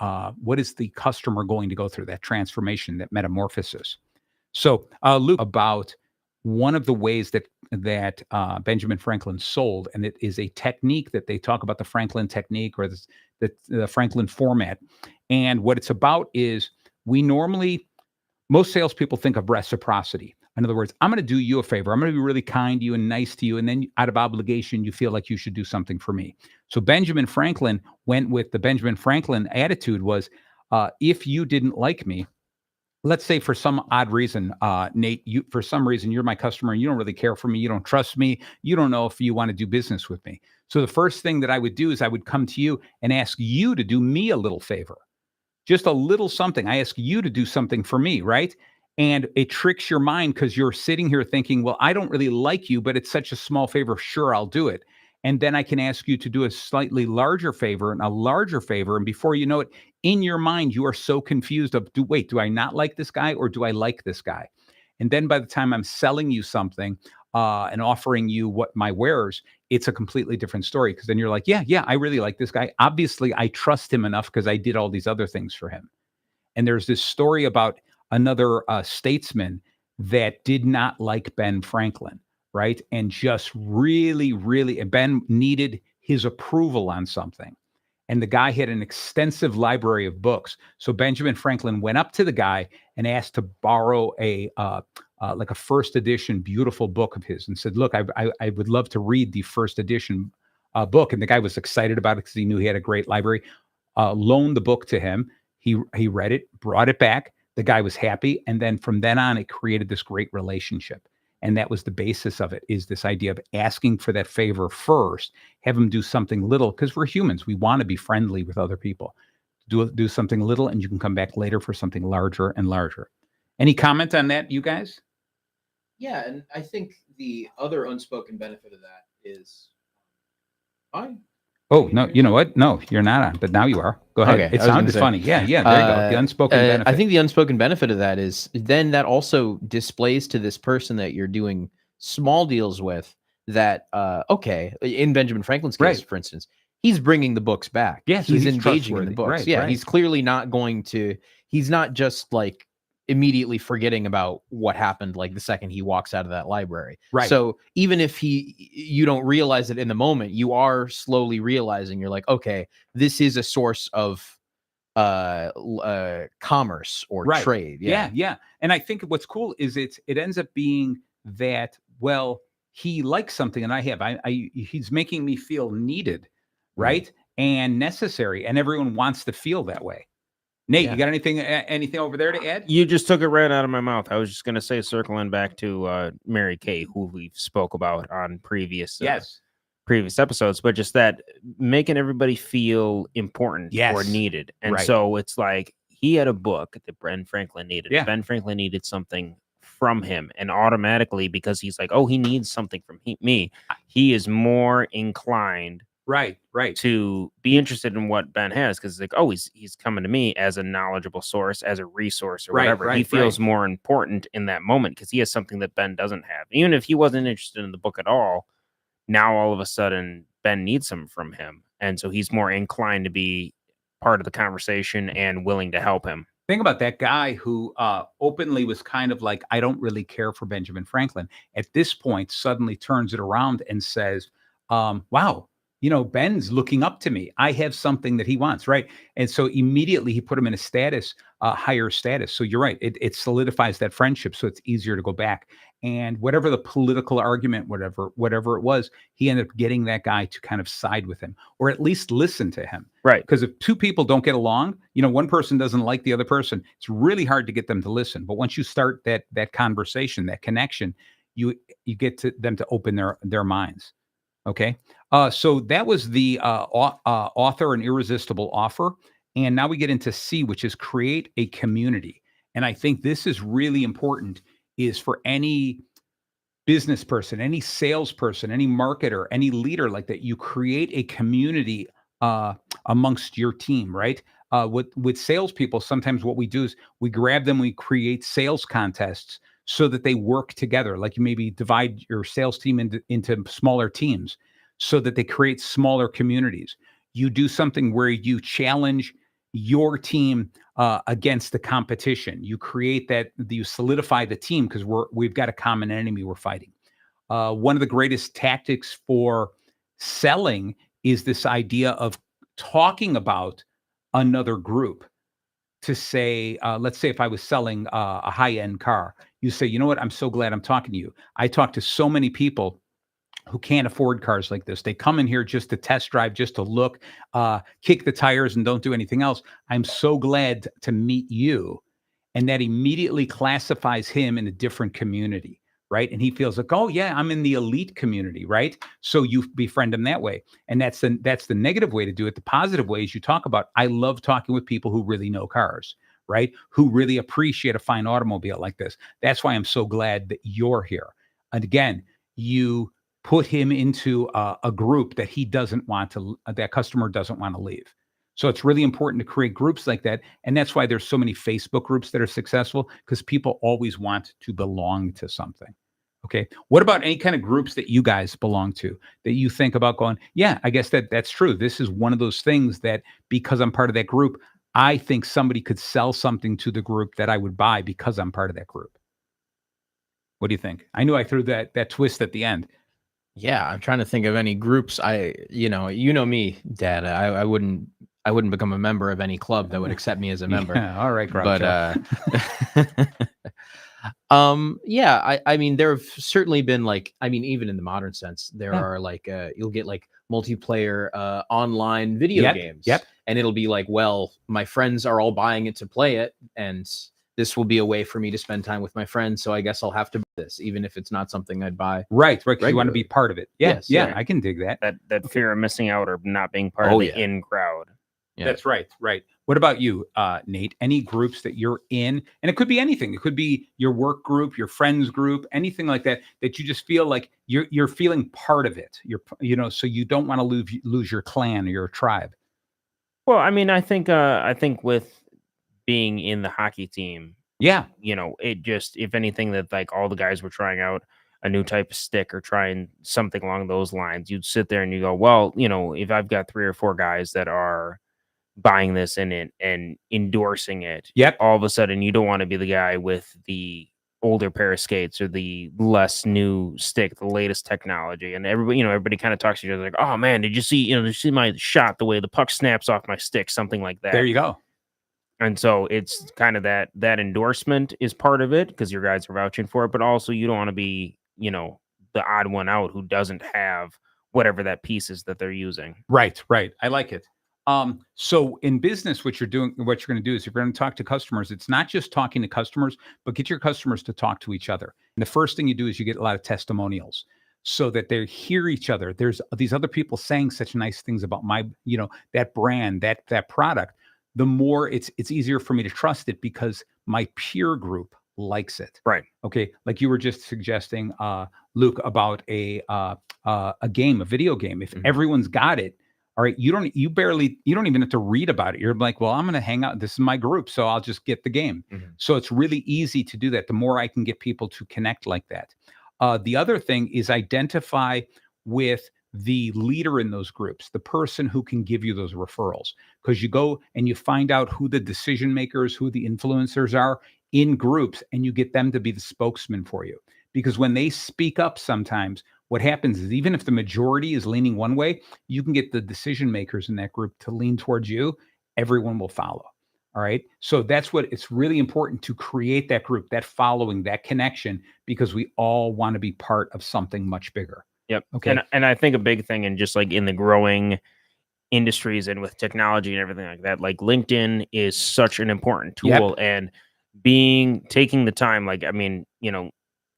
customer going to go through, that transformation, that metamorphosis. So, Luke, about one of the ways that Benjamin Franklin sold, and it is a technique that they talk about, the Franklin technique, or the Franklin format. And what it's about is, most salespeople think of reciprocity. In other words, I'm going to do you a favor. I'm going to be really kind to you and nice to you. And then out of obligation, you feel like you should do something for me. So Benjamin Franklin went with the Benjamin Franklin attitude was, if you didn't like me, let's say for some odd reason, Nate, for some reason, you're my customer and you don't really care for me. You don't trust me. You don't know if you want to do business with me. So the first thing that I would do is I would come to you and ask you to do me a little favor, just a little something. I ask you to do something for me, right? And it tricks your mind because you're sitting here thinking, well, I don't really like you, but it's such a small favor. Sure, I'll do it. And then I can ask you to do a slightly larger favor and a larger favor. And before you know it, in your mind, you are so confused of, do I not like this guy or do I like this guy? And then by the time I'm selling you something and offering you what my wares, it's a completely different story. Because then you're like, yeah, I really like this guy. Obviously, I trust him enough because I did all these other things for him. And there's this story about another statesman that did not like Ben Franklin, right? And just really, Ben needed his approval on something. And the guy had an extensive library of books. So Benjamin Franklin went up to the guy and asked to borrow like a first edition beautiful book of his and said, look, I would love to read the first edition book. And the guy was excited about it because he knew he had a great library, loaned the book to him. He read it, brought it back. The guy was happy. And then from then on, it created this great relationship. And that was the basis of it, is this idea of asking for that favor first, have them do something little, because we're humans. We want to be friendly with other people. Do something little, and you can come back later for something larger and larger. Any comment on that, you guys? Yeah, and I think the other unspoken benefit of that is fine. Oh, no, you know what? No, you're not on, but now you are. Go ahead. Okay, It sounded funny. Yeah, there you go. The unspoken benefit. I think the unspoken benefit of that is then that also displays to this person that you're doing small deals with that, in Benjamin Franklin's case, Right. for instance, he's bringing the books back. Yeah, so he's he's engaging in the trustworthy. books. Right. He's clearly not going to, he's not just like immediately forgetting about what happened like the second he walks out of that library. Right. So even if you don't realize it in the moment, you are slowly realizing, you're like, okay, this is a source of commerce or Right. trade. Yeah. And I think what's cool is it ends up being that, well, he likes something and I have. He's making me feel needed, right? And necessary. And everyone wants to feel that way. Nate, you got anything over there to add? You just took it right out of my mouth. I was just going to say, circling back to Mary Kay, who we spoke about on previous episodes, but just that making everybody feel important or needed. And so it's like he had a book that Ben Franklin needed. Yeah. Ben Franklin needed something from him, and automatically, because he's like, oh, he needs something from me, he is more inclined right to be interested in what Ben has, because like, oh, he's coming to me as a knowledgeable source, as a resource or whatever. He feels more important in that moment because he has something that Ben doesn't have. Even if he wasn't interested in the book at all, now all of a sudden Ben needs some from him, and so he's more inclined to be part of the conversation and willing to help him. Think about that guy who openly was kind of like, I don't really care for Benjamin Franklin. At this point, suddenly turns it around and says, wow, Ben's looking up to me. I have something that he wants, right? And so immediately he put him in a higher status. So you're right. It solidifies that friendship. So it's easier to go back. And whatever the political argument, whatever it was, he ended up getting that guy to kind of side with him, or at least listen to him. Right. Because if two people don't get along, one person doesn't like the other person, it's really hard to get them to listen. But once you start that conversation, that connection, you get to them to open their minds. Okay. So that was the author and irresistible offer. And now we get into C, which is create a community. And I think this is really important, is for any business person, any salesperson, any marketer, any leader like that, you create a community amongst your team, right? With salespeople, sometimes what we do is we grab them, we create sales contests so that they work together. Like you maybe divide your sales team into smaller teams so that they create smaller communities. you do something where you challenge your team against the competition. You create that, you solidify the team because we've got a common enemy we're fighting. One of the greatest tactics for selling is this idea of talking about another group. To say, let's say if I was selling a high-end car, you say, you know what, I'm so glad I'm talking to you. I talk to so many people who can't afford cars like this. They come in here just to test drive, just to look, kick the tires and don't do anything else. I'm so glad to meet you. And that immediately classifies him in a different community, right? And he feels like, oh yeah, I'm in the elite community, right? So you befriend him that way. And that's the negative way to do it. The positive way is you talk about, I love talking with people who really know cars, right? Who really appreciate a fine automobile like this. That's why I'm so glad that you're here. And again, you put him into a group that he doesn't want to, that customer doesn't want to leave. So it's really important to create groups like that. And that's why there's so many Facebook groups that are successful, because people always want to belong to something. Okay. What about any kind of groups that you guys belong to that you think about going, yeah, I guess that's true. This is one of those things that because I'm part of that group, I think somebody could sell something to the group that I would buy because I'm part of that group. What do you think? I knew I threw that twist at the end. Yeah, I'm trying to think of any groups. You know me, Dad. I wouldn't become a member of any club that would accept me as a member. Yeah, all right, Groucho. But yeah, I mean, there have certainly been like, I mean, even in the modern sense, there are like you'll get like multiplayer online video games. Yep. And it'll be like, well, my friends are all buying it to play it, and this will be a way for me to spend time with my friends. So I guess I'll have to buy this, even if it's not something I'd buy. Right. Because you want to be part of it. Yes, yeah, I can dig that. That fear of missing out or not being part of the in crowd. Yeah. That's right. What about you, Nate? Any groups that you're in? And it could be anything. It could be your work group, your friends group, anything like that, that you just feel like you're feeling part of it. So you don't want to lose your clan or your tribe. Well, I mean, I think with being in the hockey team, it just, if anything, that like all the guys were trying out a new type of stick or trying something along those lines, you'd sit there and you go, well, if I've got 3 or 4 guys that are buying this and endorsing it, all of a sudden you don't want to be the guy with the older pair of skates or the less new stick, the latest technology, and everybody kind of talks to each other like, oh man, did you see my shot, the way the puck snaps off my stick, something like that. There you go. And so it's kind of that endorsement is part of it because your guys are vouching for it, but also you don't want to be, the odd one out who doesn't have whatever that piece is that they're using. Right. I like it. So in business, what you're going to do is you're going to talk to customers. It's not just talking to customers, but get your customers to talk to each other. And the first thing you do is you get a lot of testimonials so that they hear each other. There's these other people saying such nice things about my, that brand, that product. The more it's easier for me to trust it because my peer group likes it. Right. Okay. Like you were just suggesting, Luke, about a game, a video game. If everyone's got it, all right, you don't even have to read about it. You're like, well, I'm going to hang out. This is my group, so I'll just get the game. So it's really easy to do that. The more I can get people to connect like that. The other thing is identify with the leader in those groups, the person who can give you those referrals, because you go and you find out who the decision makers, who the influencers are in groups, and you get them to be the spokesman for you. Because when they speak up sometimes, what happens is even if the majority is leaning one way, you can get the decision makers in that group to lean towards you. Everyone will follow. All right. So that's what it's really important to create that group, that following, that connection, because we all want to be part of something much bigger. Yep. Okay. And I think a big thing, and just like in the growing industries and with technology and everything like that, like LinkedIn is such an important tool. And taking the time, like, I mean,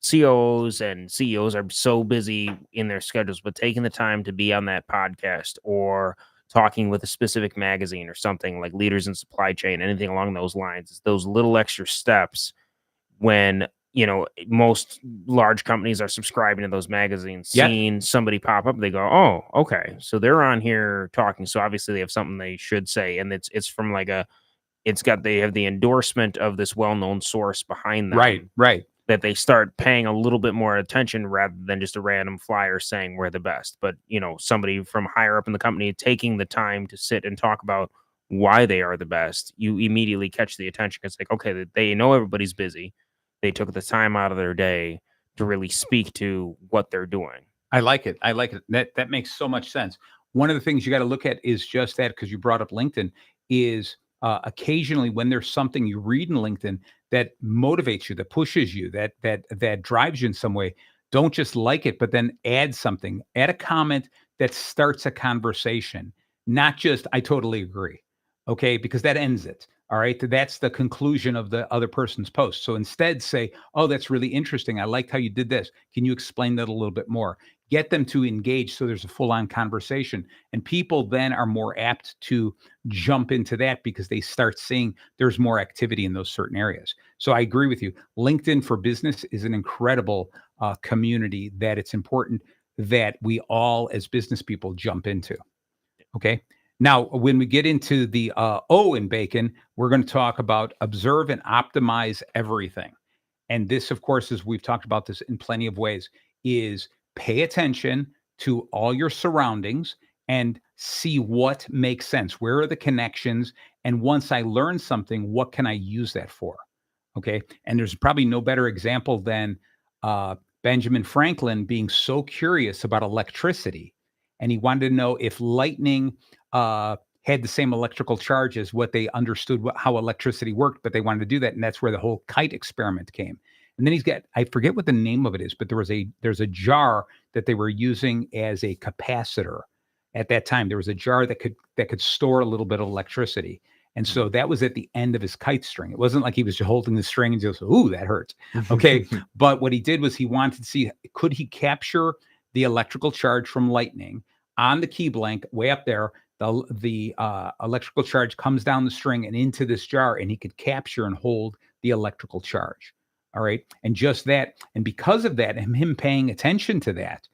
COOs and CEOs are so busy in their schedules, but taking the time to be on that podcast or talking with a specific magazine or something like Leaders in Supply Chain, anything along those lines, it's those little extra steps when, most large companies are subscribing to those magazines, seeing somebody pop up, they go, oh, okay. So they're on here talking. So obviously they have something they should say. And it's from like they have the endorsement of this well-known source behind them. Right. that they start paying a little bit more attention rather than just a random flyer saying we're the best. But, somebody from higher up in the company taking the time to sit and talk about why they are the best, you immediately catch the attention. It's like, okay, they know everybody's busy. They took the time out of their day to really speak to what they're doing. I like it. That makes so much sense. One of the things you got to look at is just that, because you brought up LinkedIn, is occasionally when there's something you read in LinkedIn that motivates you, that pushes you, that drives you in some way, don't just like it, but then add something, add a comment that starts a conversation, not just, I totally agree. Okay. Because that ends it. All right. That's the conclusion of the other person's post. So instead say, oh, that's really interesting. I liked how you did this. Can you explain that a little bit more? Get them to engage so there's a full-on conversation. And people then are more apt to jump into that because they start seeing there's more activity in those certain areas. So I agree with you. LinkedIn for Business is an incredible community that it's important that we all as business people jump into. Okay. Now, when we get into the O in bacon, we're going to talk about observe and optimize everything. And this, of course, as we've talked about this in plenty of ways, is pay attention to all your surroundings and see what makes sense. Where are the connections? And once I learn something, what can I use that for? Okay. And there's probably no better example than Benjamin Franklin being so curious about electricity. And he wanted to know if lightning had the same electrical charge as what they understood how electricity worked, but they wanted to do that. And that's where the whole kite experiment came. And then he's got, I forget what the name of it is, but there's a jar that they were using as a capacitor at that time. There was a jar that could store a little bit of electricity. And so that was at the end of his kite string. It wasn't like he was holding the string and just, ooh, that hurts. Okay. But what he did was he wanted to see, could he capture the electrical charge from lightning on the key blank way up there? The electrical charge comes down the string and into this jar, and he could capture and hold the electrical charge. All right. And just that. And because of that, and him paying attention to that,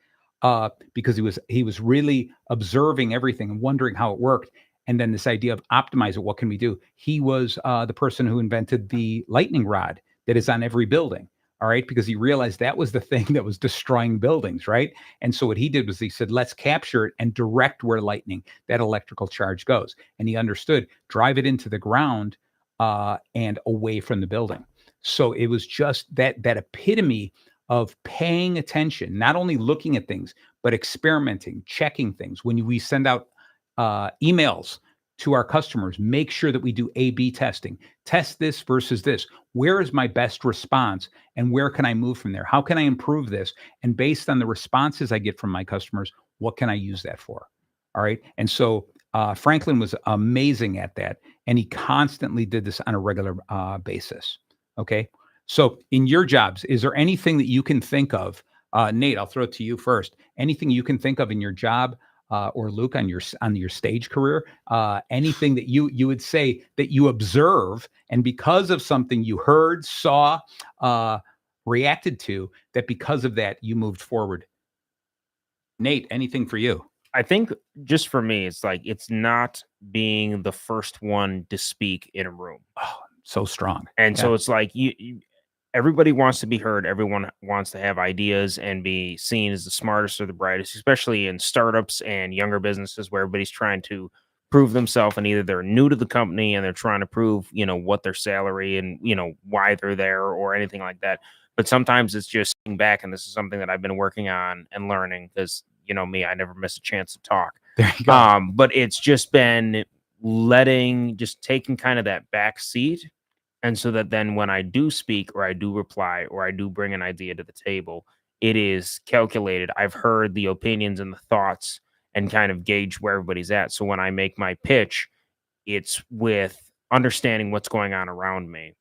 because he was really observing everything and wondering how it worked. And then this idea of optimize it. What can we do? He was the person who invented the lightning rod that is on every building. All right. Because he realized that was the thing that was destroying buildings. Right. And so what he did was he said, let's capture it and direct where that electrical charge goes. And he understood, drive it into the ground and away from the building. So it was just that epitome of paying attention, not only looking at things, but experimenting, checking things. When we send out emails to our customers, make sure that we do A/B testing. Test this versus this. Where is my best response and where can I move from there? How can I improve this? And based on the responses I get from my customers, what can I use that for? All right. And so Franklin was amazing at that. And he constantly did this on a regular basis. Okay. So in your jobs, is there anything that you can think of? Nate, I'll throw it to you first. Anything you can think of in your job or Luke on your stage career, anything that you would say that you observe and because of something you heard, saw, reacted to, that because of that you moved forward? Nate, anything for you? I think just for me, it's like, it's not being the first one to speak in a room. Oh, so strong. And so it's like everybody wants to be heard. Everyone wants to have ideas and be seen as the smartest or the brightest, especially in startups and younger businesses where everybody's trying to prove themselves, and either they're new to the company and they're trying to prove, what their salary and, why they're there or anything like that. But sometimes it's just sitting back, and this is something that I've been working on and learning because, me, I never miss a chance to talk. There you go. But it's just been taking kind of that back seat. And so that then when I do speak or I do reply or I do bring an idea to the table, it is calculated. I've heard the opinions and the thoughts and kind of gauge where everybody's at. So when I make my pitch, it's with understanding what's going on around me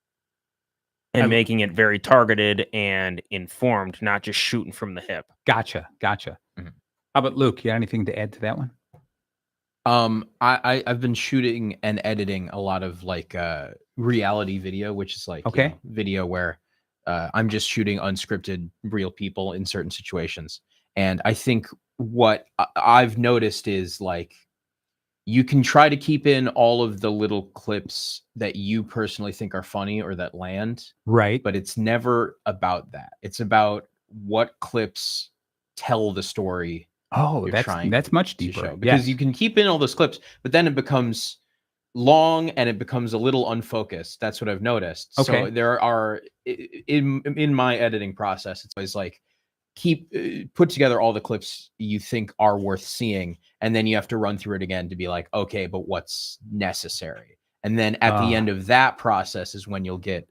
and making it very targeted and informed, not just shooting from the hip. Gotcha. Mm-hmm. How about Luke? You got anything to add to that one? I've been shooting and editing a lot of reality video, which is video where I'm just shooting unscripted real people in certain situations. And I think what I've noticed is you can try to keep in all of the little clips that you personally think are funny or that land, Right. but it's never about that. It's about what clips tell the story. Oh, you're trying that's much to deeper. show, because Yes. you can keep in all those clips, but then it becomes long and it becomes a little unfocused. That's what I've noticed. Okay. So there are in my editing process, it's always like put together all the clips you think are worth seeing, and then you have to run through it again to be like, okay, but what's necessary? And then at the end of that process is when you'll get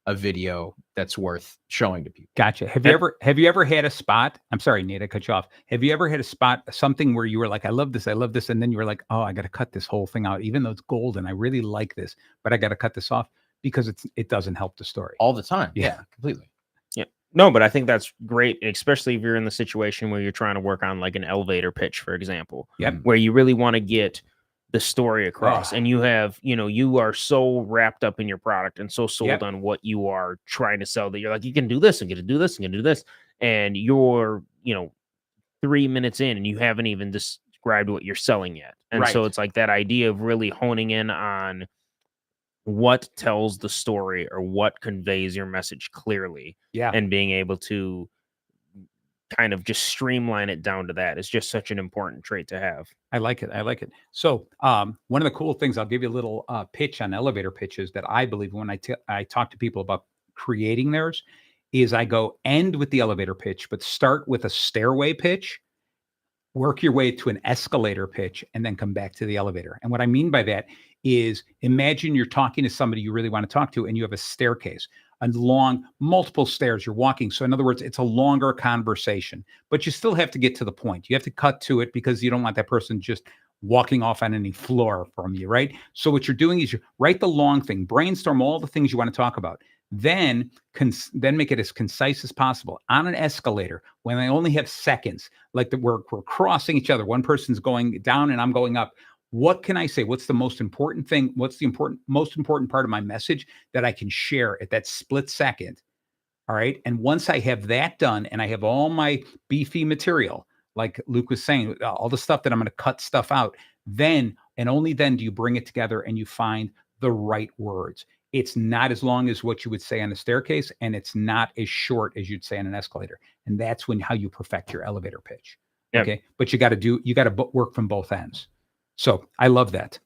a video that's worth showing to people. Gotcha. Have you ever had a spot? I'm sorry, Nate, I cut you off. Have you ever had a spot, something where you were like, I love this, and then you were like, oh, I got to cut this whole thing out, even though it's golden. I really like this, but I got to cut this off because it doesn't help the story All the time. Yeah. Yeah, completely. Yeah. No, but I think that's great, especially if you're in the situation where you're trying to work on like an elevator pitch, for example. Yep. Where you really want to get the story across, and you have, you are so wrapped up in your product and so sold on what you are trying to sell that you're like, you can do this and get to do this and get to do this. And you're, 3 minutes in and you haven't even described what you're selling yet. And so it's like that idea of really honing in on what tells the story or what conveys your message clearly. Yeah. And being able to kind of just streamline it down to that is just such an important trait to have. I like it. So one of the cool things, I'll give you a little pitch on elevator pitches that I believe when I talk to people about creating theirs is I go end with the elevator pitch, but start with a stairway pitch, work your way to an escalator pitch, and then come back to the elevator. And what I mean by that is imagine you're talking to somebody you really want to talk to, and you have a staircase, along multiple stairs you're walking. So in other words, it's a longer conversation, but you still have to get to the point. You have to cut to it because you don't want that person just walking off on any floor from you, right? So what you're doing is you write the long thing, brainstorm all the things you want to talk about, then make it as concise as possible. On an escalator, when I only have seconds, like we're crossing each other, one person's going down and I'm going up. What can I say? What's the most important thing? What's the most important part of my message that I can share at that split second? All right. And once I have that done and I have all my beefy material, like Luke was saying, all the stuff that I'm going to cut stuff out, then and only then do you bring it together and you find the right words. It's not as long as what you would say on a staircase, and it's not as short as you'd say on an escalator. And that's how you perfect your elevator pitch. Yep. Okay. But you got to work from both ends. So I love that.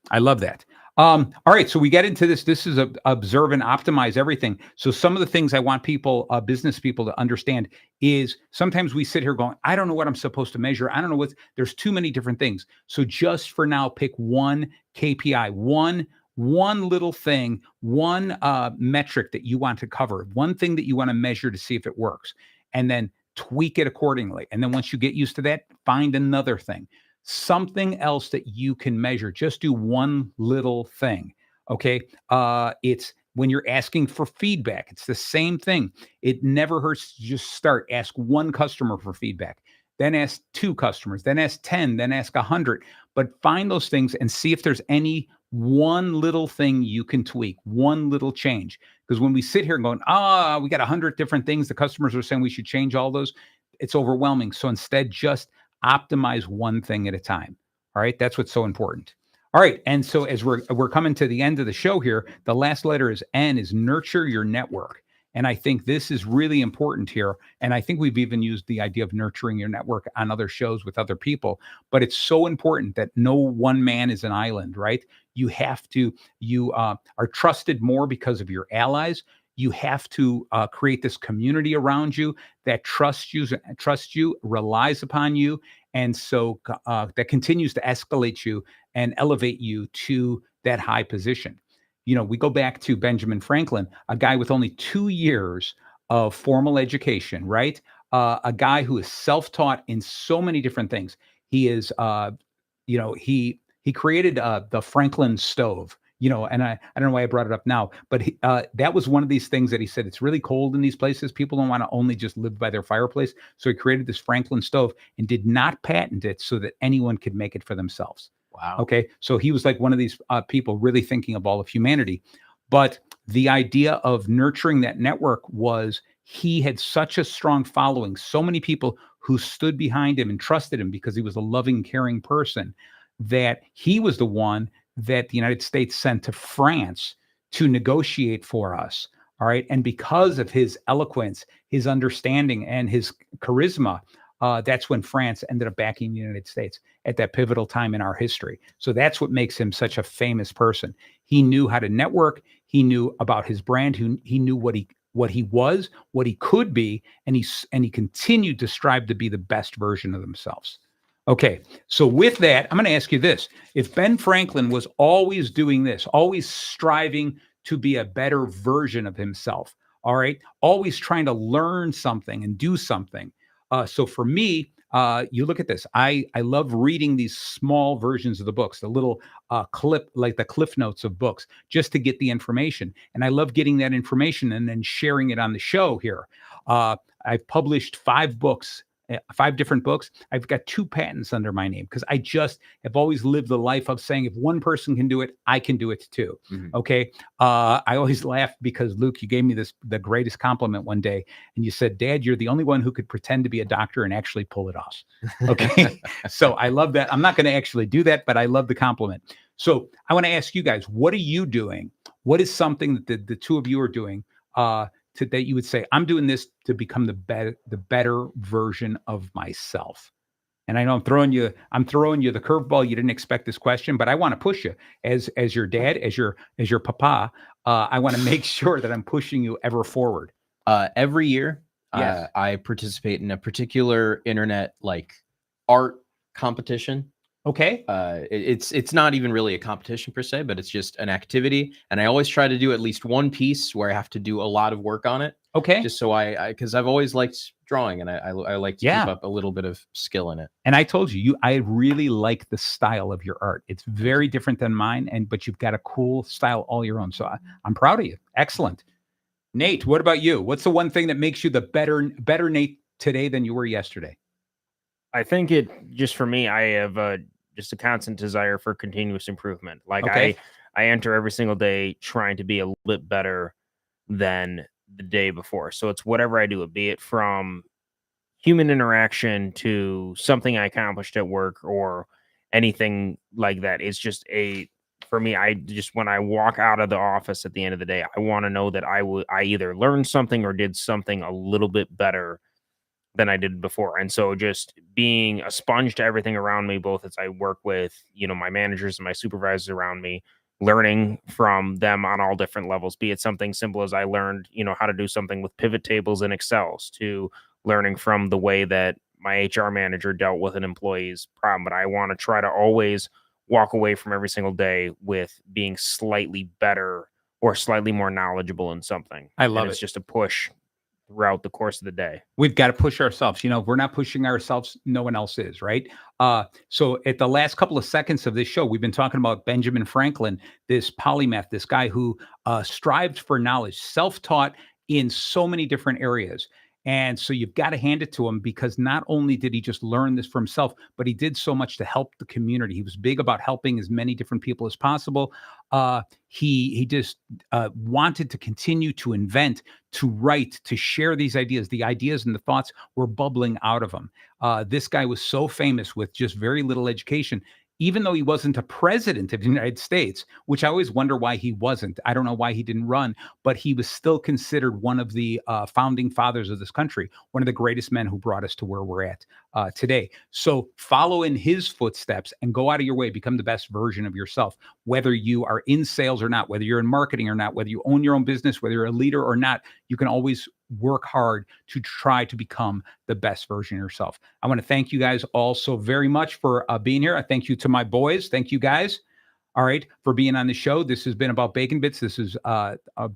All right. So we get into this. This is observe and optimize everything. So some of the things I want people, business people, to understand is sometimes we sit here going, I don't know what I'm supposed to measure. I don't know there's too many different things. So just for now, pick one KPI, one little thing, one metric that you want to cover, one thing that you want to measure to see if it works, and then tweak it accordingly. And then once you get used to that, find another thing. Something else that you can measure. Just do one little thing. Okay. It's when you're asking for feedback, it's the same thing. It never hurts to just start. Ask one customer for feedback, then ask 2 customers, then ask 10, then ask 100. But find those things and see if there's any one little thing you can tweak, one little change. Because when we sit here going, we got 100 different things, the customers are saying we should change all those, it's overwhelming. So instead, just optimize one thing at a time. All right. That's what's so important. All right. And so as we're coming to the end of the show here, the last letter is N, is nurture your network. And I think this is really important here. And I think we've even used the idea of nurturing your network on other shows with other people. But it's so important that no one man is an island, right? You are trusted more because of your allies. You have to create this community around you that trusts you, relies upon you. And so that continues to escalate you and elevate you to that high position. We go back to Benjamin Franklin, a guy with only 2 years of formal education, right? A guy who is self-taught in so many different things. He is, he created the Franklin stove. And I don't know why I brought it up now, but that was one of these things that he said, it's really cold in these places. People don't want to only just live by their fireplace. So he created this Franklin stove and did not patent it so that anyone could make it for themselves. Wow. Okay. So he was like one of these people really thinking of all of humanity. But the idea of nurturing that network was he had such a strong following, so many people who stood behind him and trusted him because he was a loving, caring person, that he was the one that the United States sent to France to negotiate for us. All right. And because of his eloquence, his understanding, and his charisma, that's when France ended up backing the United States at that pivotal time in our history. So that's what makes him such a famous person. He knew how to network. He knew about his brand. He knew what he was, what he could be, and he continued to strive to be the best version of themselves. Okay, so with that, I'm going to ask you this. If Ben Franklin was always doing this, always striving to be a better version of himself, all right, always trying to learn something and do something. So for me, you look at this. I love reading these small versions of the books, the little clip, like the cliff notes of books, just to get the information. And I love getting that information and then sharing it on the show here. I've published 5 books. 5 different books. I've got 2 patents under my name because I just have always lived the life of saying, if one person can do it, I can do it too. Mm-hmm. Okay. I always laugh because, Luke, you gave me the greatest compliment one day, and you said, Dad, you're the only one who could pretend to be a doctor and actually pull it off. Okay. So I love that. I'm not going to actually do that, but I love the compliment. So I want to ask you guys, what are you doing? What is something that the 2 of you are doing that you would say, I'm doing this to become the better version of myself? And I know I'm throwing you the curveball. You didn't expect this question, but I want to push you as your dad, as your papa. I want to make sure that I'm pushing you ever forward. Every year, yes. I participate in a particular internet art competition. Okay. It's not even really a competition per se, but it's just an activity. And I always try to do at least one piece where I have to do a lot of work on it. Okay. Just so because I've always liked drawing, and I like to keep up a little bit of skill in it. And I told you, I really like the style of your art. It's very different than mine, but you've got a cool style all your own. So I'm proud of you. Excellent. Nate, what about you? What's the one thing that makes you the better Nate today than you were yesterday? I think just for me, I have just a constant desire for continuous improvement. Like okay. I enter every single day trying to be a little bit better than the day before. So it's whatever I do, be it from human interaction to something I accomplished at work or anything like that. It's just for me, when I walk out of the office at the end of the day, I want to know that I either learned something or did something a little bit better than I did before. And so just being a sponge to everything around me, both as I work with, my managers and my supervisors around me, learning from them on all different levels, be it something simple as I learned, how to do something with pivot tables and Excels, to learning from the way that my HR manager dealt with an employee's problem. But I want to try to always walk away from every single day with being slightly better or slightly more knowledgeable in something. I love it. It's just a push throughout the course of the day. We've got to push ourselves. If we're not pushing ourselves, no one else is, right? So at the last couple of seconds of this show, we've been talking about Benjamin Franklin, this polymath, this guy who strived for knowledge, self-taught in so many different areas. And so you've got to hand it to him, because not only did he just learn this for himself, but he did so much to help the community. He was big about helping as many different people as possible. He just wanted to continue to invent, to write, to share these ideas. The ideas and the thoughts were bubbling out of him. This guy was so famous with just very little education. Even though he wasn't a president of the United States, which I always wonder why he wasn't. I don't know why he didn't run, but he was still considered one of the founding fathers of this country, one of the greatest men who brought us to where we're at today. So follow in his footsteps and go out of your way, become the best version of yourself, whether you are in sales or not, whether you're in marketing or not, whether you own your own business, whether you're a leader or not. You can always work hard to try to become the best version of yourself. I want to thank you guys all so very much for being here. I thank you to my boys. Thank you guys. All right, for being on the show. This has been about Bacon Bits. This is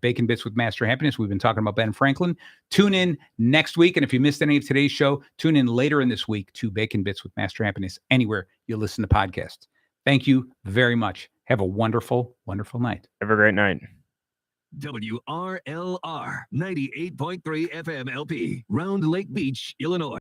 Bacon Bits with Master Happiness. We've been talking about Ben Franklin. Tune in next week. And if you missed any of today's show, tune in later in this week to Bacon Bits with Master Happiness, anywhere you listen to podcasts. Thank you very much. Have a wonderful, wonderful night. Have a great night. WRLR 98.3 FM LP, Round Lake Beach, Illinois.